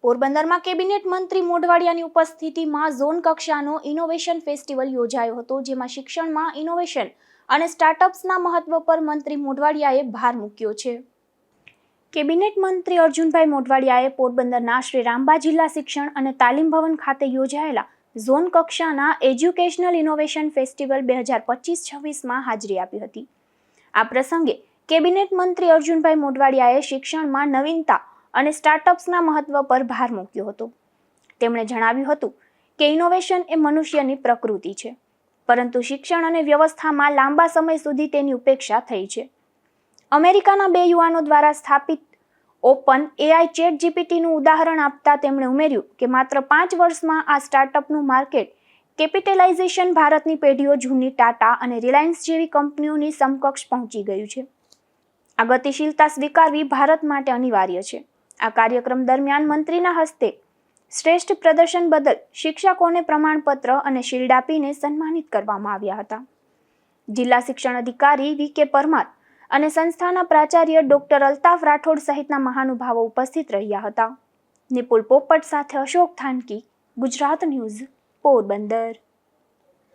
પોરબંદરમાં કેબિનેટ મંત્રી મોઢવાડિયાની ઉપસ્થિતિમાં ઝોન કક્ષાનો ઇનોવેશન ફેસ્ટિવલ યોજાયો હતો, જેમાં શિક્ષણમાં ઇનોવેશન અને સ્ટાર્ટઅપ્સના મહત્વ પર મંત્રી મોઢવાડિયાએ ભાર મૂક્યો છે. કેબિનેટ મંત્રી અર્જુનભાઈ મોઢવાડિયાએ પોરબંદરના શ્રી રામબા જિલ્લા શિક્ષણ અને તાલીમ ભવન ખાતે યોજાયેલા ઝોન કક્ષાના એજ્યુકેશનલ ઇનોવેશન ફેસ્ટિવલ 2025-26માં હાજરી આપી હતી. આ પ્રસંગે કેબિનેટ મંત્રી અર્જુનભાઈ મોઢવાડિયાએ શિક્ષણમાં નવીનતા અને સ્ટાર્ટઅપ્સના મહત્વ પર ભાર મૂક્યો હતો. તેમણે જણાવ્યું હતું કે ઇનોવેશન એ મનુષ્યની પ્રકૃતિ છે, પરંતુ શિક્ષણ અને વ્યવસ્થામાં લાંબા સમય સુધી તેની ઉપેક્ષા થઈ છે. અમેરિકાના 2 યુવાનો દ્વારા સ્થાપિત ઓપન AI ChatGPTનું ઉદાહરણ આપતા તેમણે ઉમેર્યું કે માત્ર 5 વર્ષમાં આ સ્ટાર્ટઅપનું માર્કેટ કેપિટલાઇઝેશન ભારતની પેઢીઓ જૂની ટાટા અને રિલાયન્સ જેવી કંપનીઓની સમકક્ષ પહોંચી ગયું છે. આ ગતિશીલતા સ્વીકારવી ભારત માટે અનિવાર્ય છે. આ કાર્યક્રમ દરમિયાન મંત્રીના હસ્તે શ્રેષ્ઠ પ્રદર્શન બદલ શિક્ષકોને પ્રમાણપત્ર અને શિલ્ડ આપીને સન્માનિત કરવામાં આવ્યા હતા. જિલ્લા શિક્ષણ અધિકારી VK પરમાર અને સંસ્થાના પ્રાચાર્ય ડોક્ટર અલ્તાફ રાઠોડ સહિતના મહાનુભાવો ઉપસ્થિત રહ્યા હતા. નિપુલ પોપટ સાથે અશોક થાનકી, ગુજરાત ન્યૂઝ, પોરબંદર.